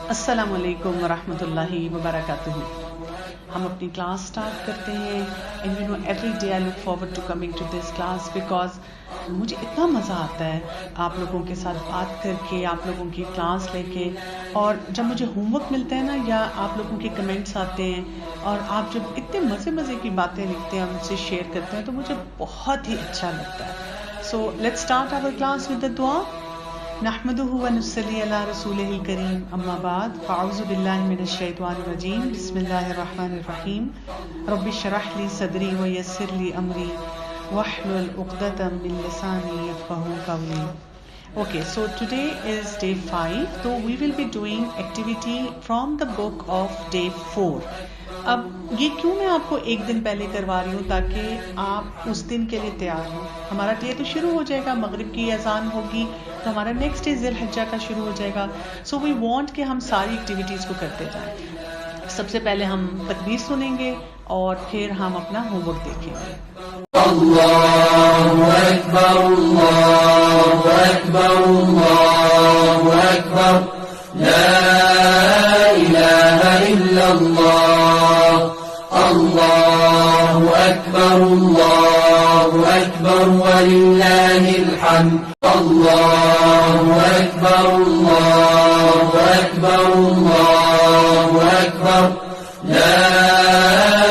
السلام علیکم ورحمۃ اللہ وبرکاتہ. ہم اپنی کلاس سٹارٹ کرتے ہیں and you know every day I look forward to coming to this class because مجھے اتنا مزہ آتا ہے آپ لوگوں کے ساتھ بات کر کے، آپ لوگوں کی کلاس لے کے. اور جب مجھے ہوم ورک ملتا ہے نا، یا آپ لوگوں کے کمنٹس آتے ہیں اور آپ جب اتنے مزے کی باتیں لکھتے ہیں اور مجھ سے شیئر کرتے ہیں، تو مجھے بہت ہی اچھا لگتا ہے. So let's start our class with the دعا. نحمده ونصلي على رسوله الكريم، اما بعد فاعوذ بالله من الشيطان الرجيم. بسم الله الرحمن الرحيم. رب اشرح لي صدري ويسر لي امري واحلل عقدة من لساني يفقهوا قولي. Okay, so today is day 5. So we will be doing activity from the book of day 4. اب یہ کیوں میں آپ کو ایک دن پہلے کروا رہی ہوں؟ تاکہ آپ اس دن کے لیے تیار ہوں. ہمارا ڈے تو شروع ہو جائے گا، مغرب کی اذان ہوگی تو ہمارا نیکسٹ ڈے ذی الحجہ کا شروع ہو جائے گا. سو وی وانٹ کہ ہم ساری ایکٹیویٹیز کو کرتے جائیں. سب سے پہلے ہم تکبیر سنیں گے اور پھر ہم اپنا ہوم ورک دیکھیں گے. اللہ اکبر اللہ اکبر اللہ اکبر لا الہ الا اللہ اللہ اکبر وللہ الحمد. اللہ اکبر اللہ اکبر لا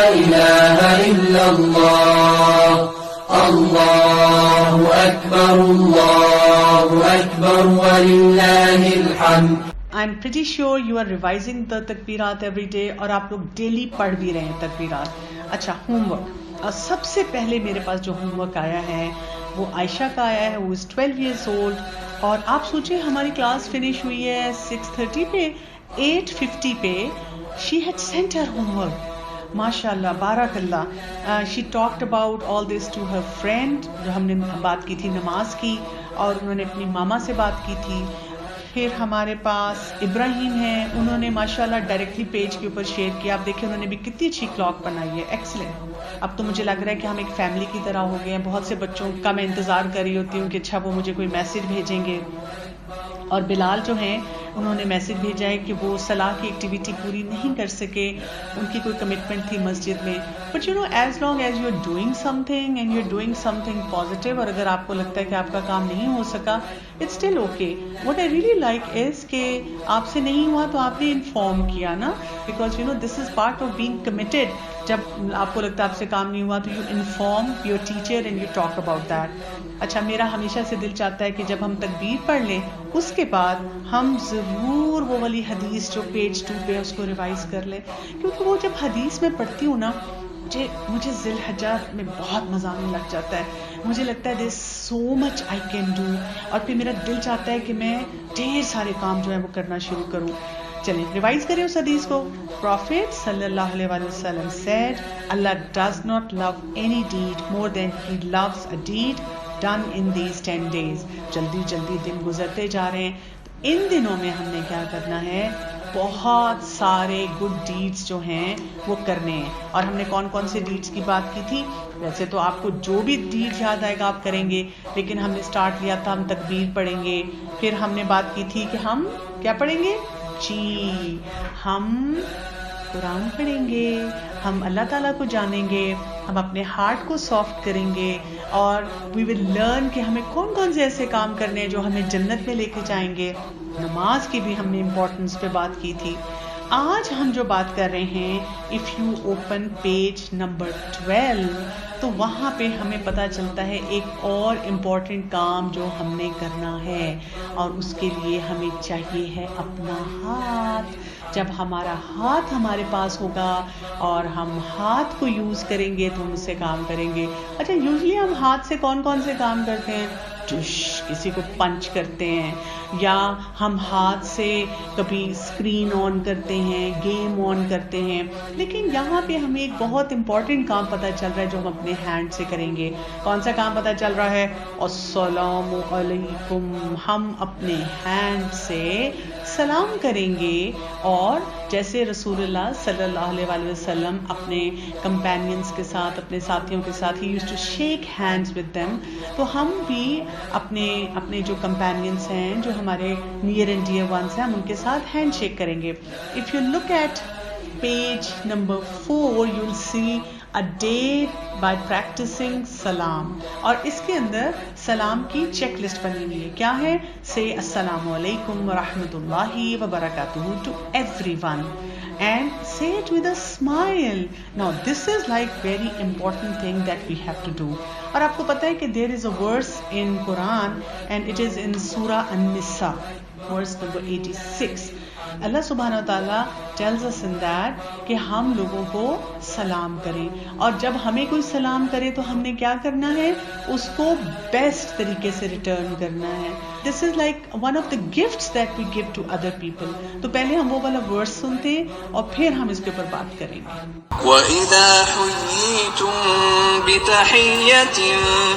الہ الا اللہ اللہ اکبر وللہ الحمد. I'm pretty sure you are revising the تکبیرات every day اور آپ لوگ ڈیلی پڑھ بھی رہے ہیں تکبیرات. اچھا، ہوم ورک. سب سے پہلے میرے پاس جو ہوم ورک آیا ہے وہ عائشہ کا آیا ہے. وہ is 12 years old. اور آپ سوچیں ہماری کلاس فنش ہوئی ہے 6:30 پہ، 8:50 پہ she had sent her homework. ماشاء اللہ، بارک اللہ. she talked about all this to her friend. جو ہم نے بات کی تھی نماز کی، اور انہوں نے اپنی ماما سے بات کی تھی. پھر ہمارے پاس ابراہیم ہیں، انہوں نے ماشاءاللہ ڈائریکٹلی پیج کے اوپر شیئر کیا. آپ دیکھیں انہوں نے بھی کتنی اچھی کلاک بنائی ہے. ایکسلنٹ. اب تو مجھے لگ رہا ہے کہ ہم ایک فیملی کی طرح ہو گئے ہیں. بہت سے بچوں کا میں انتظار کر رہی ہوتی ہوں کہ اچھا وہ مجھے کوئی میسج بھیجیں گے. اور بلال جو ہیں انہوں نے میسج بھیجا ہے کہ وہ صلاح کی ایکٹیویٹی پوری نہیں کر سکے، ان کی کوئی کمٹمنٹ تھی مسجد میں. But you know as long as you are doing something and you are doing something positive, اور اگر آپ کو لگتا ہے کہ آپ کا کام نہیں ہو سکا، it's still okay. What I really like is کہ آپ سے نہیں ہوا تو آپ نے انفارم کیا نا، because you know this is part of being committed. جب آپ کو لگتا ہے آپ سے کام نہیں ہوا تو you inform your teacher and you talk about that. اچھا، میرا ہمیشہ سے دل چاہتا ہے کہ جب ہم تکبیر پڑھ لیں اس کے بعد ہم ضرور وہ والی حدیث جو پیج 2 پہ اس کو ریوائز کر لیں، کیونکہ وہ جب حدیث میں پڑھتی ہوں نا مجھے ذی الحجہ میں بہت مزہ آنے لگ جاتا ہے. مجھے لگتا ہے دیر سو مچ آئی کین ڈو، اور پھر میرا دل چاہتا ہے کہ میں ڈھیر سارے کام جو ہے وہ کرنا شروع کروں. چلیں ریوائز کریں اس حدیث کو. پروفیٹ صلی اللہ علیہ وسلم said, Allah does not love any deed more than he loves a deed done in these 10 days. جلدی دن گزرتے جا رہے ہیں. ان دنوں میں ہم نے کیا کرنا ہے؟ بہت سارے گڈ ڈیڈز جو ہیں وہ کرنے ہیں. اور ہم نے کون سے ڈیڈز کی بات کی تھی؟ ویسے تو آپ کو جو بھی ڈیڈ یاد آئے گا آپ کریں گے، لیکن ہم نے سٹارٹ لیا تھا ہم تکبیر پڑھیں گے. پھر ہم نے بات کی تھی کہ ہم کیا پڑھیں گے؟ جی، ہم قرآن پڑھیں گے، ہم اللہ تعالیٰ کو جانیں گے، ہم اپنے ہارٹ کو سافٹ کریں گے، اور وی ول لرن کہ ہمیں کون سے ایسے کام کرنے ہیں جو ہمیں جنت میں لے کے جائیں گے. نماز کی بھی ہم نے امپورٹنس پہ بات کی تھی. آج ہم جو بات کر رہے ہیں، if you open page number 12 تو وہاں پہ ہمیں پتہ چلتا ہے ایک اور امپورٹنٹ کام جو ہم نے کرنا ہے، اور اس کے لیے ہمیں چاہیے ہے اپنا ہاتھ. جب ہمارا ہاتھ ہمارے پاس ہوگا اور ہم ہاتھ کو یوز کریں گے تو ہم اس سے کام کریں گے. اچھا، یوزلی ہم ہاتھ سے کون سے کام کرتے ہیں؟ کسی کو پنچ کرتے ہیں، یا ہم ہاتھ سے کبھی اسکرین آن کرتے ہیں، گیم آن کرتے ہیں. لیکن یہاں پہ ہمیں ایک بہت امپورٹنٹ کام پتہ چل رہا ہے جو ہم اپنے ہینڈ سے کریں گے. کون سا کام پتہ چل رہا ہے؟ السلام علیکم. ہم اپنے ہینڈ سے سلام کریں گے، اور جیسے رسول اللہ صلی اللہ علیہ وسلم اپنے کمپینینز کے ساتھ، اپنے ساتھیوں کے ساتھ ہی used to shake hands with them, تو ہم بھی اپنے جو کمپینینس ہیں, جو ہمارے نیئر اینڈ ڈیئر ونس ہیں, ہم ان کے ساتھ ہینڈ شیک کریں گے. If you look at page number 4 you will see a day by practicing سلام, اور اس کے اندر سلام کی چیک لسٹ بنی ہوئی ہے. کیا ہے؟ say السلام علیکم ورحمۃ اللہ وبرکاتہ to everyone and say it with a smile. Now this is like very important thing that we have to do. اور آپ کو پتہ ہے کہ there is a verse in Quran and it is in Surah An-Nisa verse number 86. اللہ سبحانہ و تعالیٰ tells us in that کہ ہم لوگوں کو سلام کریں, اور جب ہمیں کوئی سلام کرے تو ہم نے کیا کرنا ہے؟ اس کو بیسٹ طریقے سے ریٹرن کرنا ہے. This is like one of the gifts that we give to other people. تو پہلے ہم وہ والا ورس سنتے ہیں اور پھر ہم اس کے اوپر بات کریں گے. وَإِذَا حُيِّيتُم بِتَحِيَّةٍ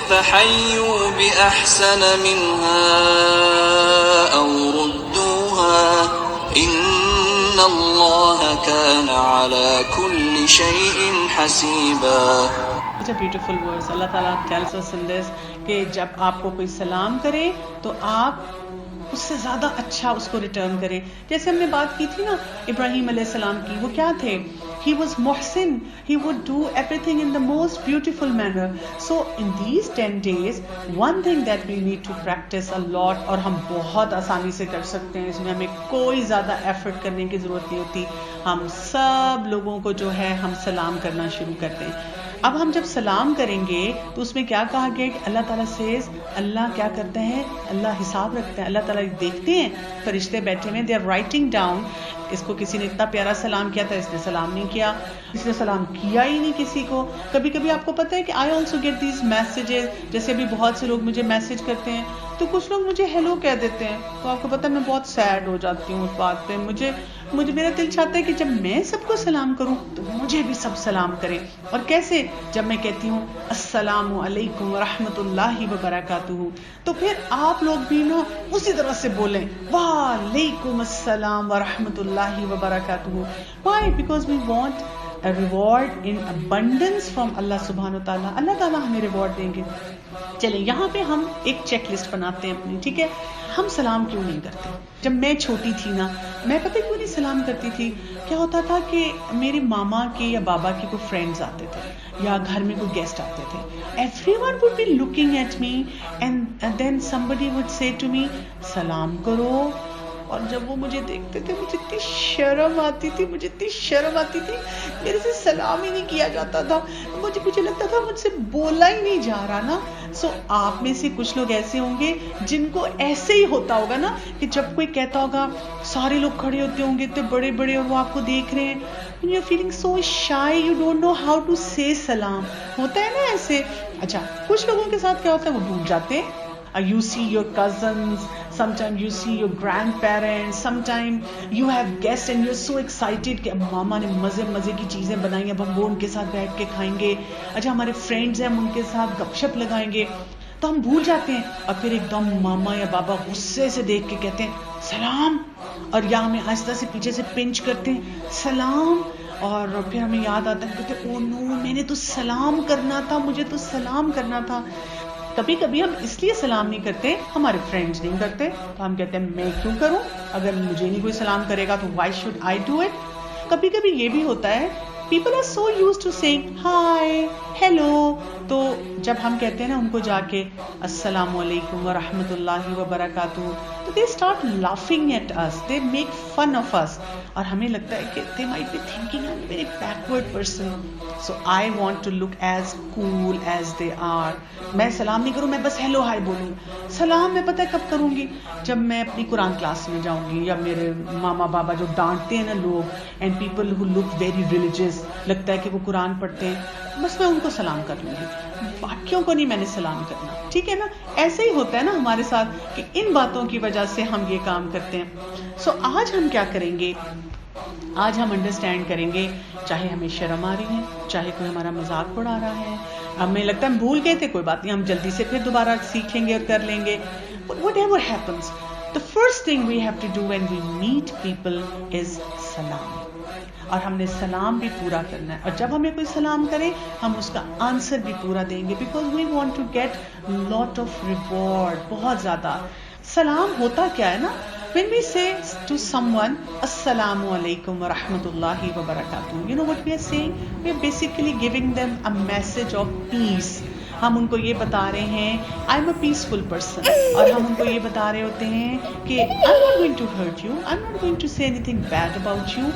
فَحَيُّوا بِأَحْسَنَ مِنْهَا أَوْ رُدُّوهَا إِنَّ اللَّهَ كَانَ عَلَى كُلِّ شَيْءٍ حَسِيبًا. It's a beautiful verse. اللہ تعالیٰ tells us in this کہ جب آپ کو کوئی سلام کرے تو آپ اس سے زیادہ اچھا اس کو ریٹرن کرے. جیسے ہم نے بات کی تھی نا ابراہیم علیہ السلام کی, وہ کیا تھے؟ He was Mohsin. He would do everything in the most beautiful manner. So in these 10 days, one thing that we need to practice a lot, اور ہم بہت آسانی سے کر سکتے ہیں, اس میں ہمیں کوئی زیادہ ایفرٹ کرنے کی ضرورت نہیں ہوتی. ہم سب لوگوں کو جو ہے ہم سلام کرنا شروع کرتے ہیں. اب ہم جب سلام کریں گے تو اس میں کیا کہا گیا کہ اللہ تعالیٰ سیز, اللہ کیا کرتا ہے؟ اللہ حساب رکھتا ہے. اللہ تعالیٰ دیکھتے ہیں, فرشتے بیٹھے ہوئے, دے آر رائٹنگ ڈاؤن. اس کو کسی نے اتنا پیارا سلام کیا تھا, اس نے سلام نہیں کیا, اس نے سلام کیا ہی نہیں کسی کو. کبھی کبھی آپ کو پتہ ہے کہ I also get these messages, جیسے ابھی بہت سے لوگ مجھے میسیج کرتے ہیں تو کچھ لوگ مجھے ہیلو کہہ دیتے ہیں, تو آپ کو پتہ ہے میں بہت سیڈ ہو جاتی ہوں اس بات پہ. مجھے میرا دل چاہتا ہے کہ جب میں سب کو سلام کروں تو مجھے بھی سب سلام کریں. اور کیسے؟ جب میں کہتی ہوں السلام علیکم ورحمۃ اللہ وبرکاتہ, تو پھر آپ لوگ بھی نا اسی طرح سے بولیں وعلیکم السلام ورحمۃ اللہ وبرکاتہ. Why? Because we want a reward in abundance from Allah subhanahu wa ta'ala. اللہ تعالیٰ ہمیں ریوارڈ دیں گے. چلیں یہاں پہ ہم ایک چیک لسٹ بناتے ہیں اپنی, ٹھیک ہے؟ ہم سلام کیوں نہیں کرتے؟ جب میں چھوٹی تھی نا, میں پتہ کیوں نہیں سلام کرتی تھی؟ کیا ہوتا تھا کہ میرے ماما کے یا بابا کے کوئی فرینڈز آتے تھے یا گھر میں کوئی گیسٹ آتے تھے. Everyone would be looking at me and then somebody would say to me سلام کرو. اور جب وہ مجھے دیکھتے تھے مجھے اتنی شرم آتی تھی, میرے سے سلام ہی نہیں کیا جاتا تھا. مجھے لگتا تھا مجھ سے بولا ہی نہیں جا رہا نا. سو آپ میں سے کچھ لوگ ایسے ہوں گے جن کو ایسے ہی ہوتا ہوگا نا کہ جب کوئی کہتا ہوگا سارے لوگ کھڑے ہوتے ہوں گے اتنے بڑے بڑے اور وہ آپ کو دیکھ رہے ہیں, you are feeling so shy, you don't know how to say سلام. ہوتا ہے نا ایسے. اچھا کچھ لوگوں کے ساتھ کیا ہوتا ہے, وہ بھول جاتے ہیں. You see your cousins, sometimes you see your grandparents, sometimes you have guests and you're so excited کہ اب ماما نے مزے کی چیزیں بنائی, اب ہم وہ ان کے ساتھ بیٹھ کے کھائیں گے. اچھا ہمارے فرینڈز ہیں, ہم ان کے ساتھ گپ شپ لگائیں گے, تو ہم بھول جاتے ہیں. اور پھر ایک دم ماما یا بابا غصے سے دیکھ کے کہتے ہیں سلام, اور یا ہمیں آہستہ سے پیچھے سے پنچ کرتے ہیں سلام, اور پھر ہمیں یاد آتا ہے کہتے ہیں او نو میں نے تو سلام کرنا تھا, مجھے تو سلام کرنا تھا. کبھی کبھی ہم اس لیے سلام نہیں کرتے, ہمارے فرینڈز نہیں کرتے, تو ہم کہتے ہیں میں کیوں کروں, اگر مجھے نہیں کوئی سلام کرے گا تو why should I do it. کبھی کبھی یہ بھی ہوتا ہے people are so used to saying hi hello, تو جب ہم کہتے ہیں نا ان کو جا کے السلام علیکم ورحمۃ اللہ وبرکاتہ, تو they start laughing at us, they make fun of us, اور ہمیں لگتا ہے کہ they might be thinking I am very backward person. So I want to look as cool as they are. میں سلام نہیں کروں, میں بس ہیلو ہائی بولوں. سلام میں پتہ ہے کب کروں گی, جب میں اپنی قرآن کلاس میں جاؤں گی, یا میرے ماما بابا جو ڈانٹتے ہیں نا لوگ, and people who look very religious, لگتا ہے کہ وہ قرآن پڑھتے ہیں, بس میں ان کو سلام کر لوں گی, باقیوں کو نہیں میں نے سلام کرنا. ٹھیک ہے نا, ایسے ہی ہوتا ہے نا ہمارے ساتھ کہ ان باتوں کی وجہ سے ہم یہ کام کرتے ہیں. سو آج ہم کیا کریں گے, آج ہم انڈرسٹینڈ کریں گے, چاہے ہمیں شرم آ رہی ہے, چاہے کوئی ہمارا مذاق اڑا رہا ہے, ہمیں لگتا ہے ہم بھول گئے تھے, کوئی بات نہیں, ہم جلدی سے پھر دوبارہ سیکھیں گے اور کر لیں گے. Whatever happens, the first thing we have to do when we meet people is salam. اور ہم نے سلام بھی پورا کرنا ہے, اور جب ہمیں کوئی سلام کرے ہم اس کا آنسر بھی پورا دیں گے, because we want to get lot of reward, بہت زیادہ. سلام ہوتا کیا ہے نا, when we say to someone assalamu alaikum wa rahmatullahi wa barakatuh, you know what we are saying? We are basically giving them a message of peace. ہم ان کو یہ بتا رہے ہیں I am a peaceful person, اور ہم ان کو یہ بتا رہے ہوتے ہیں کہ I am not going to hurt you, I am not going to say anything bad about you,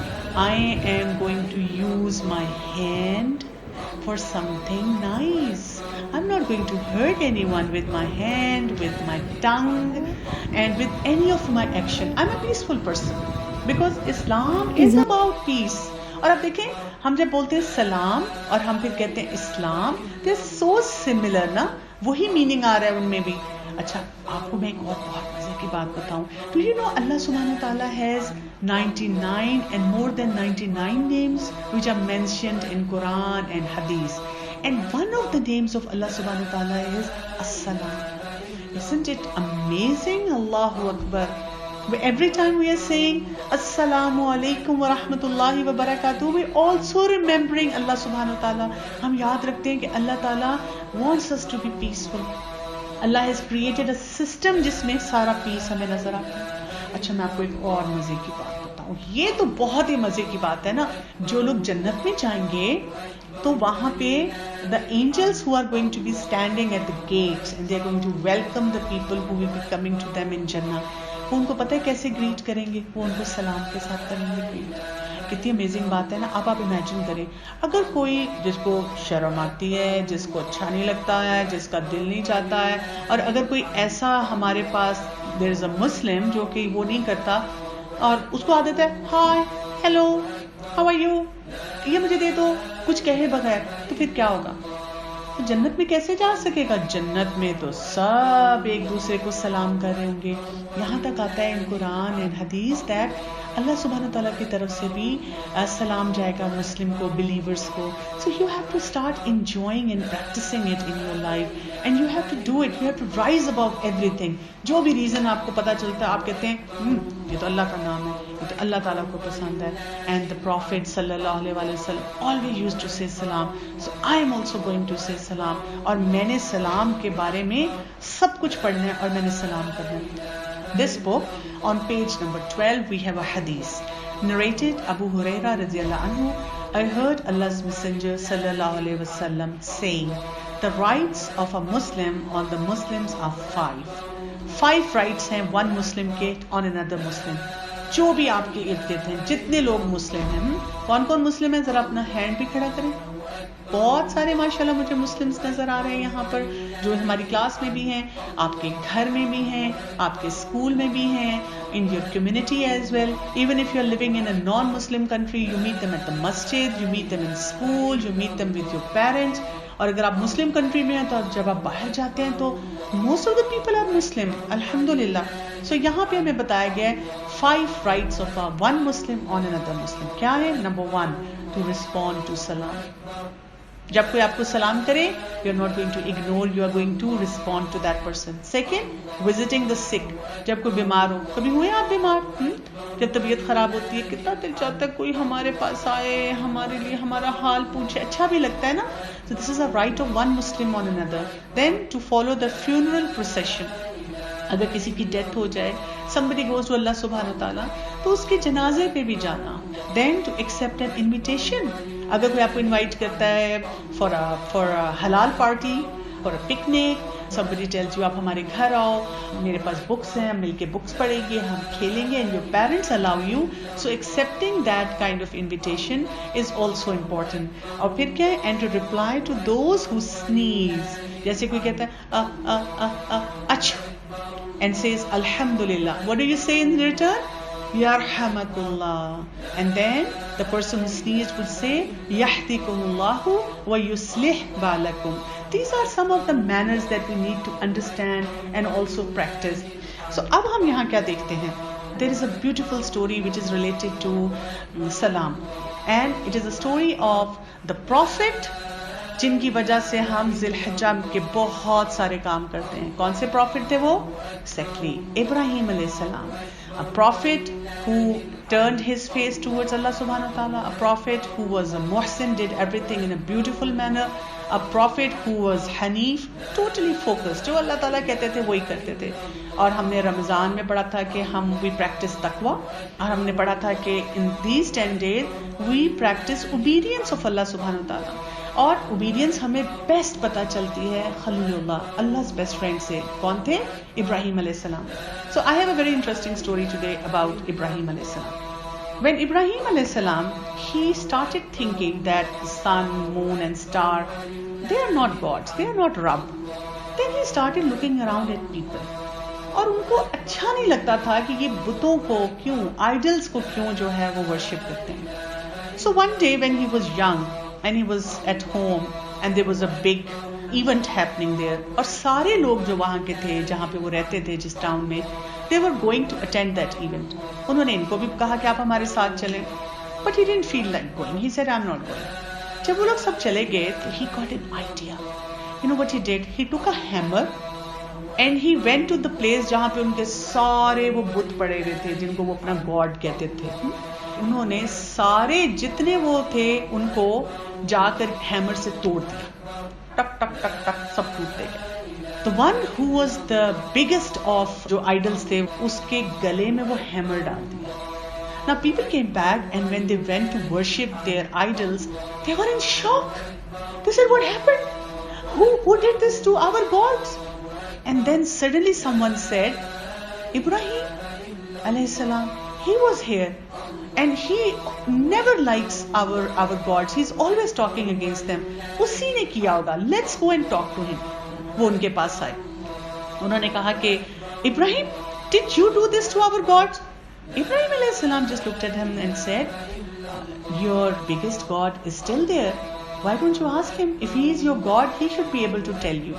I am going to use my hand for something nice. I'm not going to hurt anyone with my hand, with my tongue, and with any of my action. I'm a peaceful person because Islam is about peace. اور اب دیکھیں ہم جب بولتے ہیں سلام اور ہم پھر کہتے ہیں اسلام, they are so similar نا, وہی میننگ آ رہا ہے ان میں بھی. اچھا آپ کو میں ایک اور بہت مزے کی بات بتاؤں. Do you know Allah subhanahu wa ta'ala has 99 and more than 99 names which are mentioned in Quran and Hadith, and one of the names of Allah subhanahu wa ta'ala is As-Salam. Isn't it amazing? Allahu Akbar. Every time we are saying Assalamu alaikum wa rahmatullahi wa barakatuh, we also remembering Allah subhanahu wa ta'ala. ہم یاد رکھتے ہیں کہ اللہ تعالیٰ wants us to be peaceful. Allah has created a system جس میں سارا پیس ہمیں نظر آتا ہے. اچھا میں آپ کو ایک اور مزے کی بات بتاؤں, یہ تو بہت ہی مزے کی بات ہے نا. جو لوگ جنت میں جائیں گے تو وہاں پہ the angels who are going to be standing at the gates and they are going to welcome the people who will be coming to them in Jannah. وہ ان کو پتہ ہے کیسے گریٹ کریں گے, وہ ان کو سلام کے ساتھ کریں گے گریٹ. کتنی امیزنگ بات ہے نا. اب آپ امیجن کریں اگر کوئی جس کو شرم آتی ہے, جس کو اچھا نہیں لگتا ہے, جس کا دل نہیں چاہتا ہے, اور اگر کوئی ایسا ہمارے پاس there is a Muslim جو کہ وہ نہیں کرتا اور اس کو عادت ہے hi hello how are you, یہ مجھے دے دو, کچھ کہے بغیر, تو پھر کیا ہوگا؟ جنت میں کیسے جا سکے گا؟ جنت میں تو سب ایک دوسرے کو سلام کر رہے ہوں گے. یہاں تک آتا ہے ان قرآن اینڈ حدیث دیٹ اللہ سبحانہ تعالیٰ کی طرف سے بھی سلام جائے گا مسلم کو, بلیورز کو. So you have to start enjoying and practising it in your life, and you have to do it, you have to rise about everything. جو بھی ریزن آپ کو پتہ چلتا ہے آپ کہتے ہیں یہ تو اللہ کا نام ہے, یہ تو اللہ تعالیٰ کو پسند ہے. اینڈ دا پروفیٹ صلی اللہ علیہ وسلم always used to say سلام. سو I am also going to say سلام, اور میں نے سلام کے بارے میں سب کچھ پڑھنا ہے اور میں نے سلام کرنا ہے. This book, on page number 12, we have a hadith narrated Abu Hurairah radiyallahu anhu. I heard Allah's Messenger sallallahu alaihi wasallam saying, the rights of a Muslim on the Muslims are 5. 5 rights ہیں one Muslim کے on another Muslim. جو بھی آپ کے ارد گرد ہیں, جتنے لوگ مسلم ہیں, کون کون مسلم ہیں ذرا اپنا ہینڈ بھی کھڑا کریں. بہت سارے ماشاءاللہ مجھے مسلمز نظر آ رہے ہیں یہاں پر, جو ہماری کلاس میں بھی ہیں, آپ کے گھر میں بھی ہیں, آپ کے اسکول میں بھی ہیں, in your community as well. Even if you are living in a non-Muslim country, you meet them at the masjid, you meet them in school, you meet them with your parents. اور اگر آپ مسلم country میں ہیں تو جب آپ باہر جاتے ہیں تو most of the people are مسلم, الحمدللہ. سو یہاں پہ ہمیں بتایا گیا ہے 5 rights of one Muslim on another Muslim. کیا ہے؟ Number 1, to respond to salam. جب کوئی آپ کو سلام کرے, you are not going to ignore, you are going to respond to that person. Second, visiting the sick. جب کوئی بیمار ہو, کبھی ہوئے آپ بیمار؟ جب طبیعت خراب ہوتی ہے کتنا دل چاہتا ہے کوئی ہمارے پاس آئے, ہمارے لیے ہمارا حال پوچھے, اچھا بھی لگتا ہے نا. So this is a right of one Muslim on another. Then to follow the funeral procession. اگر کسی کی ڈیتھ ہو جائے, somebody goes to Allah subhanahu wa ta'ala, تو اس کے جنازے پہ بھی جانا. Then to accept an invitation. اگر کوئی آپ کو انوائٹ کرتا ہے for a halal party, for a picnic, somebody tells you آپ ہمارے گھر آؤ, میرے پاس بکس ہیں, مل کے بکس پڑھیں گے, ہم کھیلیں گے, and your parents allow you. So accepting that kind of invitation is also important. اور پھر کیا ہے, and to reply to those who sneeze. جیسے کوئی کہتا ہے اچھا and says alhamdulillah, what do you say in return? Yarhamakullah. And then the person who sneezed would say yahdikumullahu wa yuslih balakum. These are some of the manners that we need to understand and also practice. So اب ہم یہاں کیا دیکھتے ہیں, there is a beautiful story which is related to salam, and it is a story of the prophet جن کی وجہ سے ہم ذی الحجہ کے بہت سارے کام کرتے ہیں. کون سے پروفٹ تھے وہ؟ ایگزیکٹلی ابراہیم علیہ السلام. A prophet who turned his face towards Allah subhanahu wa ta'ala, a prophet who was a muhsin, did everything in a beautiful manner, a prophet who was hanif, totally focused, جو اللہ تعالیٰ کہتے تھے وہی کرتے تھے. اور ہم نے رمضان میں پڑھا تھا کہ ہم we practice taqwa, اور ہم نے پڑھا تھا کہ in these 10 days we practice obedience of Allah subhanahu wa ta'ala. اور obedience ہمیں بیسٹ پتہ چلتی ہے خلیل اللہ, Allah's best friend سے. کون تھے؟ ابراہیم علیہ السلام. So I have a very interesting story today about Ibrahim alayhi salam. When Ibrahim alayhi salam, he started thinking that the sun, moon and star, they are not gods, they are not Rabb. Then he started looking around at people. اور ان کو اچھا نہیں لگتا تھا کہ یہ بتوں کو کیوں, آئیڈلز کو کیوں جو ہے وہ ورشپ کرتے ہیں. So one day when he was young and he was at home and there was a big event happening there, اور سارے لوگ جو وہاں کے تھے جہاں پہ وہ رہتے تھے جس ٹاؤن میں, they were going to attend that event. انہوں نے ان کو بھی کہا کہ آپ ہمارے ساتھ چلیں, but he didn't feel like going. He said I'm not going. جب وہ لوگ سب چلے گئے تو he got an idea. You know what he did? He took a hammer and he went to the place جہاں پہ ان کے سارے وہ بت پڑے ہوئے تھے جن کو وہ اپنا گاڈ کہتے تھے. انہوں نے سارے جتنے وہ تھے ان کو جا کر ہیمر سے توڑ دیا, ٹک ٹک ٹک ٹک سب ٹوٹتے گئے. The one who was the biggest of جو idols تھے اس کے گلے میں وہ ہیمر ڈال دیا. Now people came back and when they went to worship their idols, they were in shock. They said, what happened? Who did this to our gods? And then suddenly someone said, Ibrahim alayhi salam, he was here and he never likes our gods. He's always talking against them. اسی نے کیا ہوگا. Let's go and talk to him. وہ ان کے پاس آئے. انہوں نے کہا کہ Ibrahim, did you do this to our gods? Ibrahim alayhi salam just looked at him and said, your biggest god is still there. Why don't you ask him? If he is your god, he should be able to tell you.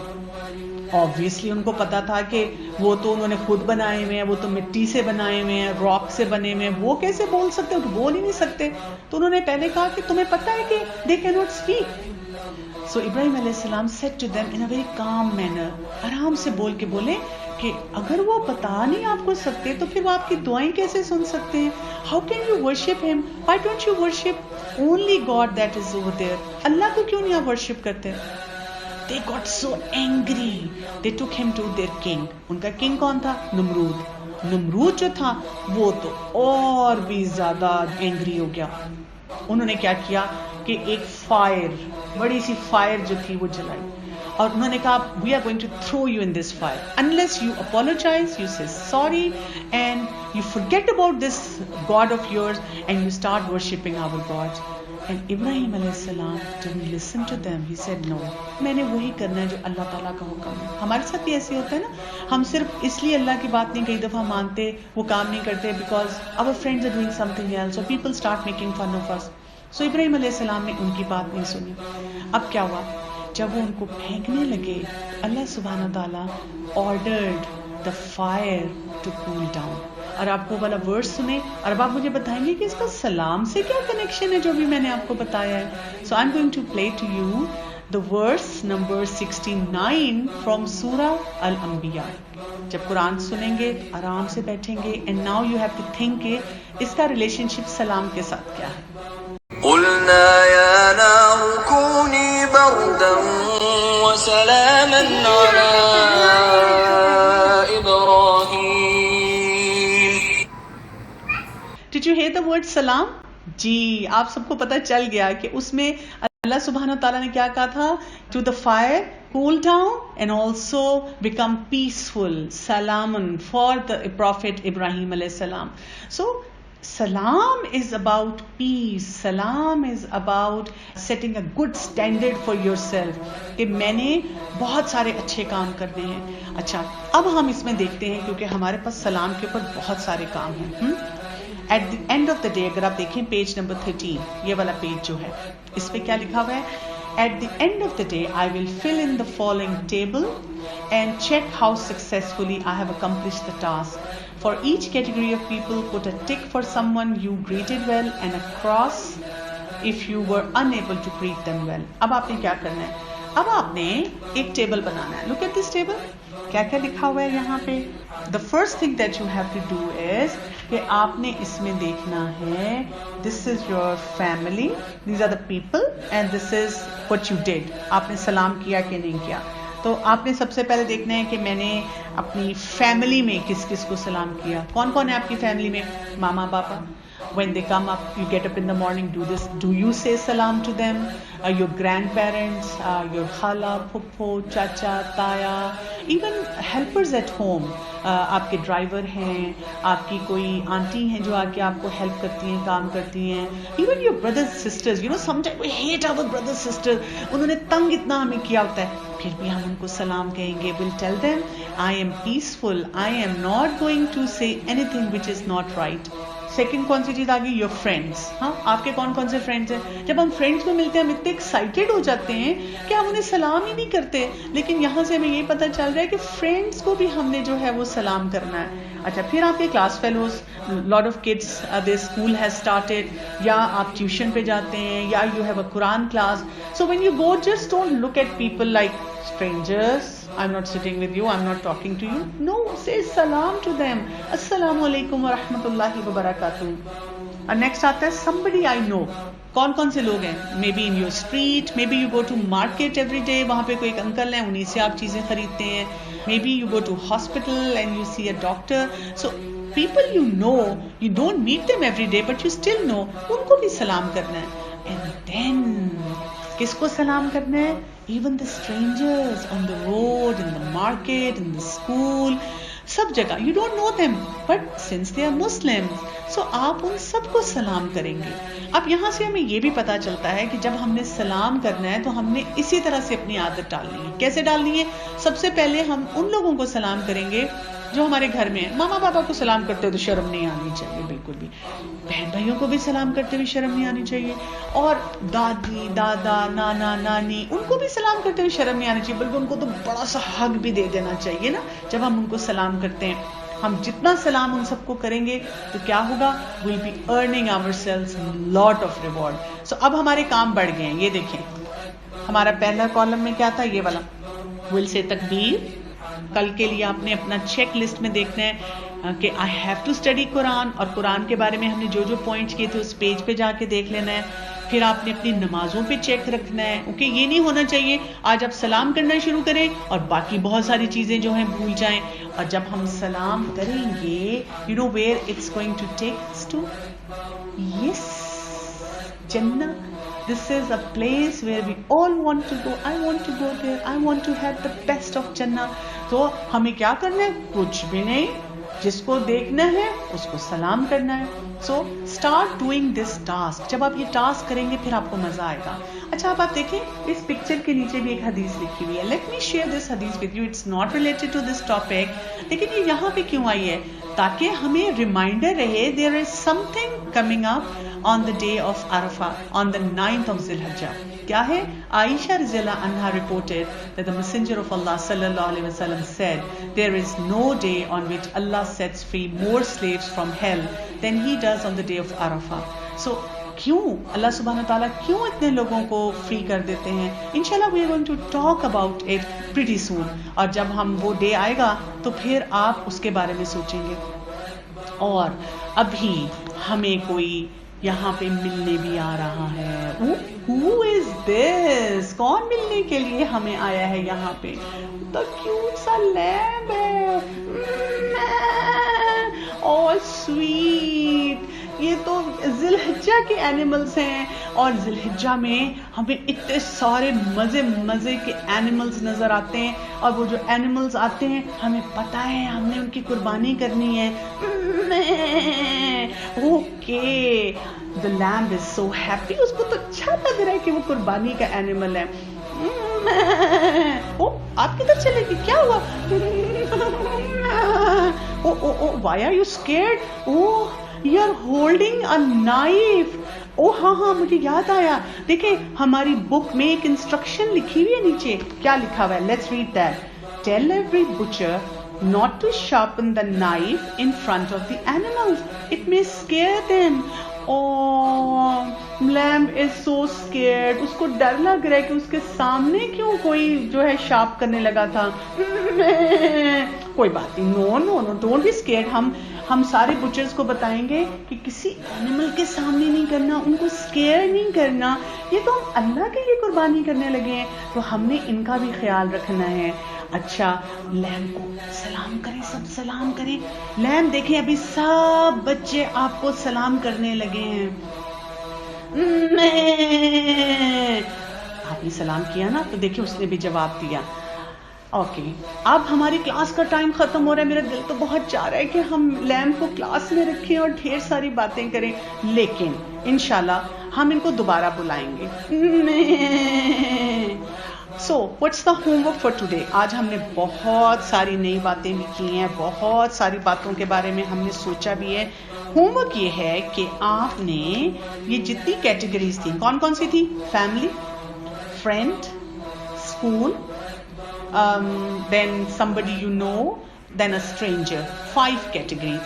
Obviously ان کو پتا تھا کہ وہ تو انہوں نے خود بنائے ہوئے ہیں, وہ تو مٹی سے بنائے ہوئے ہیں, راک سے بنے ہوئے ہیں, وہ کیسے بول سکتے ہیں؟ تو بول ہی نہیں سکتے. تو انہوں نے پہلے کہا کہ تمہیں پتا ہے کہ they cannot speak. So Ibrahim علیہ السلام said to them in a very calm manner, آرام سے بول کے بولے کہ اگر وہ بتا نہیں آپ کو سکتے تو پھر وہ آپ کی دعائیں کیسے سن سکتے ہیں؟ How can you worship him? Why don't you worship only God that is over there? اللہ کو کیوں نہیں آپ worship کرتے؟ They got so angry. They took him to their king. ان کا king کون تھا؟ نمرود. نمرود جو تھا وہ تو اور بھی زیادہ اینگری ہو گیا. انہوں نے کیا کیا کہ ایک فائر, بڑی سی فائر جو تھی وہ جلائی, اور انہوں نے کہا we are going to throw you in this fire unless you apologize, you say sorry and you forget about this God of yours and you start worshipping our gods. And Ibrahim alayhi salam didn't listen to them. He said no, میں نے وہی کرنا ہے جو اللہ تعالیٰ کا حکم ہے. ہمارے ساتھ بھی ایسے ہوتا ہے نا, ہم صرف اس لیے اللہ کی بات نہیں کئی دفعہ مانتے, وہ کام نہیں کرتے because our friends are doing something else or people start making fun of us. So ابراہیم علیہ السلام نے ان کی بات نہیں سنی. اب کیا ہوا؟ جب وہ ان کو پھینکنے لگے, اللہ سبحانہ تعالیٰ ordered the fire to cool down. اور آپ کو والا ورڈ سنیں اور اب آپ مجھے بتائیں گے کہ اس کا سلام سے کیا کنیکشن ہے جو بھی میں نے آپ کو بتایا ہے. So I'm going to play to you the verse number 69 from Surah Al-Anbiya. جب قرآن سنیں گے آرام سے بیٹھیں گے and now you have to think کہ اس کا ریلیشن شپ سلام کے ساتھ کیا ہے. قلنا يا نار كوني بردا وسلاما على إبراهيم. Did you hear the word salam? جی, آپ سب کو پتہ چل گیا کہ اس میں اللہ سبحانہ تعالیٰ نے کیا کہا تھا, to the fire, cool down and also become peaceful. Salaman for the Prophet Ibrahim alayhi salam. So salam is about peace. Salam is about setting a good standard for yourself کہ میں نے بہت سارے اچھے کام کرنے ہیں. اچھا, اب ہم اس میں دیکھتے ہیں کیونکہ ہمارے پاس سلام کے اوپر بہت سارے کام ہیں. At the end of the day, اگر آپ دیکھیں پیج نمبر 13, یہ والا پیج جو ہے, اس پہ کیا لکھا ہوا ہے, at the end of the day I will fill in the following table and check how successfully I have accomplished the task. For each category of people, put a tick for someone you greeted well and a cross if you were unable to greet them well. اب آپ نے کیا کرنا ہے, اب آپ نے ایک ٹیبل بنانا ہے. Look at this table. کیا کیا لکھا ہوا ہے یہاں پہ, the first thing that you have to do is کہ آپ نے اس میں دیکھنا ہے this is your family, these are the people and this is what you did. آپ نے سلام کیا کہ نہیں کیا. تو آپ نے سب سے پہلے دیکھنا ہے کہ میں نے اپنی فیملی میں کس کس کو سلام کیا. کون کون ہے آپ کی فیملی میں؟ ماما پاپا. When they come up, you get up in the morning, do you say salam to them? Your grandparents, your khala, phupho, chacha, taya, even helpers at home. آپ کے ڈرائیور ہیں, آپ کی کوئی آنٹی ہیں جو آ کے آپ کو ہیلپ کرتی ہیں, کام کرتی ہیں. Even your brothers sisters, you know some time we hate our brothers sister, انہوں نے تنگ اتنا ہمیں کیا ہوتا ہے, پھر بھی ہم ان کو سلام کہیں گے. we'll tell them I am peaceful, I am not going to say anything which is not right. Second کون سی چیز آ گئی؟ Your friends. ہاں, آپ کے کون کون سے فرینڈس ہیں؟ جب ہم فرینڈس کو ملتے ہیں ہم اتنے ایکسائٹیڈ ہو جاتے ہیں کہ ہم انہیں سلام ہی نہیں کرتے, لیکن یہاں سے ہمیں یہ پتہ چل رہا ہے کہ فرینڈس کو بھی ہم نے جو ہے وہ سلام کرنا ہے. اچھا, پھر آپ کے class fellows, lot of kids there school has started, یا آپ ٹیوشن پہ جاتے ہیں, یا you have a Quran class. So when you go just don't look at people like strangers. I'm not sitting with you, I'm not talking to you. No, say salam to them. Assalamu alaikum wa rahmatullahi wa barakatuh. And next آتا ہے somebody I know. کون کون سے لوگ ہیں؟ Maybe in your street, maybe you go to market every day, وہاں پہ کوئی ایک انکل ہیں, انہیں سے آپ چیزیں خریدتے ہیں. Maybe you go to hospital and you see a doctor. So people you know, you don't meet them every day, but you still know, ان کو بھی سلام کرنا ہے. And then کس کو سلام کرنا ہے؟ Even the strangers on the road, in the market, in the school, سب جگہ. You don't know them, but since they are Muslims, so آپ ان سب کو سلام کریں گے. اب یہاں سے ہمیں یہ بھی پتا چلتا ہے کہ جب ہم نے سلام کرنا ہے تو ہم نے اسی طرح سے اپنی عادت ڈالنی ہے. کیسے ڈالنی ہے؟ سب سے پہلے ہم ان لوگوں کو سلام کریں گے جو ہمارے گھر میں ہیں. ماما پاپا کو سلام کرتے ہوئے تو شرم نہیں آنی چاہیے بالکل بھی. بہن بھائیوں کو بھی سلام کرتے ہوئے شرم نہیں آنی چاہیے. اور دادی, دادا, نانا, نانی, ان کو بھی سلام کرتے ہوئے شرم نہیں آنی چاہیے, بلکہ ان کو تو بڑا سا حق بھی دے دینا چاہیے نا جب ہم ان کو سلام کرتے ہیں. ہم جتنا سلام ان سب کو کریں گے تو کیا ہوگا؟ we'll be earning ourselves lot of reward. So اب ہمارے کام بڑھ گئے ہیں. یہ دیکھیں ہمارا پہلا کالم میں کیا تھا؟ یہ والا we'll say تکبیر. کل کے لیے آپ نے اپنا چیک لسٹ میں دیکھنا ہے کہ آئی ہیو ٹو اسٹڈی قرآن, اور قرآن کے بارے میں ہم نے جو جو پوائنٹس کیے تھے اس پیج پہ جا کے دیکھ لینا ہے. پھر آپ نے اپنی نمازوں پہ چیک رکھنا ہے. اوکے, یہ نہیں ہونا چاہیے آج آپ سلام کرنا شروع کریں اور باقی بہت ساری چیزیں جو ہیں بھول جائیں. اور جب ہم سلام کریں گے, you know where it's going to take us to? Yes, Jannat. This is a place where we all want to go. I want to go there. I want to have the best of Jannah. تو ہمیں کیا کرنا ہے؟ کچھ بھی نہیں, جس کو دیکھنا ہے اس کو سلام کرنا ہے. So start doing this task. جب آپ یہ ٹاسک کریں گے پھر آپ کو مزہ آئے گا. اچھا, اب آپ دیکھیں اس پکچر کے نیچے بھی ایک حدیث لکھی ہوئی ہے. لیٹ می شیئر دس حدیث with you. It's not related to this topic, لیکن یہ یہاں پہ کیوں آئی ہے؟ تاکہ ہمیں ریمائنڈر رہے there is something coming up on the day of Arafah, on the 9th of Zilhijjah. کیا ہے؟ عائشہ رضی اللہ عنہا reported that the messenger of Allah sallallahu alaihi wasallam said there is no day on which Allah sets free more slaves from hell than he does on the day of Arafah. So کیوں اللہ سبحانہ تعالیٰ کیوں اتنے لوگوں کو free کر دیتے ہیں؟ انشاءاللہ we are going to talk about it pretty soon. اور جب ہم وہ ڈے آئے گا تو پھر آپ اس کے بارے میں سوچیں گے. اور ابھی ہمیں کوئی یہاں پہ ملنے بھی آ رہا ہے. Who is this? کون ملنے کے لیے ہمیں آیا ہے یہاں پہ؟ تو کیوٹ سا لیمب ہے. Oh sweet. یہ تو ذی الحجہ کے اینیملز ہیں, اور ذی الحجہ میں ہمیں اتنے سارے مزے مزے کے اینیملز نظر آتے ہیں, اور وہ جو اینیملز آتے ہیں ہمیں پتہ ہے ہم نے ان کی قربانی کرنی ہے. Okay, the lamb is so happy. اس کو تو اچھا لگ رہا ہے کہ وہ قربانی کا اینیمل ہے. آپ کدھر چلے گی؟ کیا ہوا؟ why are you scared? You are holding a knife. ہاں مجھے یاد آیا. دیکھیں ہماری بک میں ایک انسٹرکشن لکھی ہوئی ہے نیچے. کیا لکھا ہوا ہے؟ Let's read that. Tell every butcher not to sharpen the knife in front of the animals. It may scare them. Lamb is so scared. اس کو ڈر لگ رہا ہے کہ اس کے سامنے کیوں کوئی جو ہے شارپ کرنے لگا تھا. کوئی بات نہیں, نو نو نو, ڈونٹ بی اسکیئرڈ. ہم سارے بچرز کو بتائیں گے کہ کسی اینیمل کے سامنے نہیں کرنا, ان کو اسکیئر نہیں کرنا. یہ تو ہم اللہ کے لیے قربانی کرنے لگے ہیں, تو ہم نے ان کا بھی خیال رکھنا ہے. اچھا, لیمب کو سلام کریں, سب سلام کریں. لیمب دیکھیں ابھی سب بچے آپ کو سلام کرنے لگے ہیں. آپ نے سلام کیا نا, تو دیکھیں اس نے بھی جواب دیا. اوکے, اب ہماری کلاس کا ٹائم ختم ہو رہا ہے. میرا دل تو بہت چاہ رہا ہے کہ ہم لیمب کو کلاس میں رکھیں اور ڈھیر ساری باتیں کریں, لیکن انشاءاللہ ہم ان کو دوبارہ بلائیں گے. So what's the home work for today. آج ہم نے بہت ساری نئی باتیں بھی کی ہیں, بہت ساری باتوں کے بارے میں ہم نے سوچا بھی ہے. ہوم ورک یہ ہے کہ آپ نے یہ جتنی کیٹیگریز تھیں, کون کون سی تھی؟ Family, friend, school, then somebody you know, then a stranger. 5 category.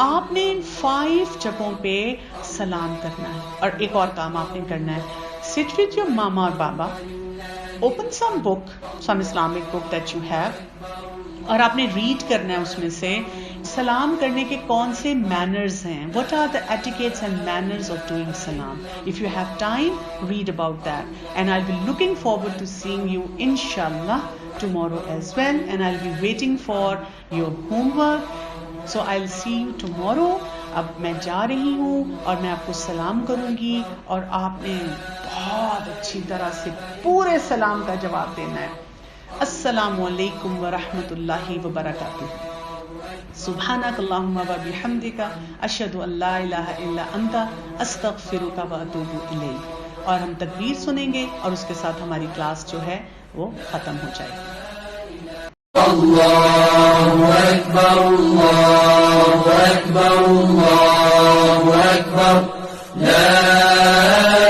آپ نے ان 5 جگہوں پہ سلام کرنا ہے. اور ایک اور کام آپ نے کرنا ہے, sit with your mama اور بابا, open some book, some Islamic book that you have, اور آپ نے ریڈ کرنا ہے اس میں سے سلام کرنے کے کون سے مینرز ہیں. what are the etiquettes and manners of doing salam. if you have time, read about that, and I'll be looking forward to seeing you inshallah tomorrow as well, and I'll be waiting for your homework. so I'll see you tomorrow. اب میں جا رہی ہوں اور میں آپ کو سلام کروں گی, اور آپ نے بہت اچھی طرح سے پورے سلام کا جواب دینا ہے. السلام علیکم ورحمۃ اللہ وبرکاتہ. سبحانک اللہم وبحمدک, اشہد ان لا الہ الا انت, استغفرک واتوب الیک. اور ہم تکبیر سنیں گے اور اس کے ساتھ ہماری کلاس جو ہے وہ ختم ہو جائے گی. اللہ اکبر, اللہ اکبر, اللہ اکبر, لا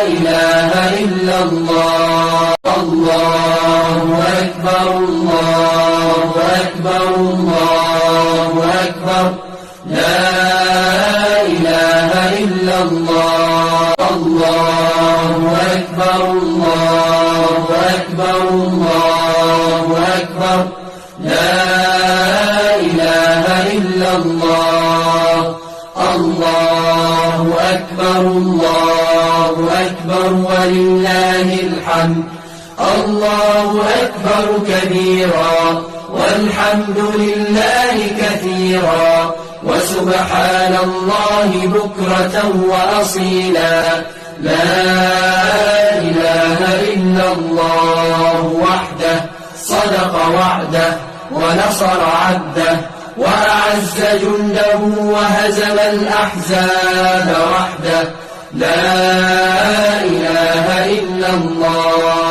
الہ الا اللہ. اللہ اکبر, اللہ اکبر, اللہ اکبر, لا الہ الا اللہ. اللہ اکبر, اللہ اکبر, اللہ اکبر, لا الہ الا اللہ. اللہ اکبر, اللہ اکبر, وللہ الحمد. اللہ اکبر کبیرا والحمد للہ کثیرا وسبحان اللہ بکرة وأصیلا. لا الہ الا اللہ وحدہ صدق وعدہ ونصر عبدہ وأعز جنده وهزم الأحزاب وحده. لا إله إلا الله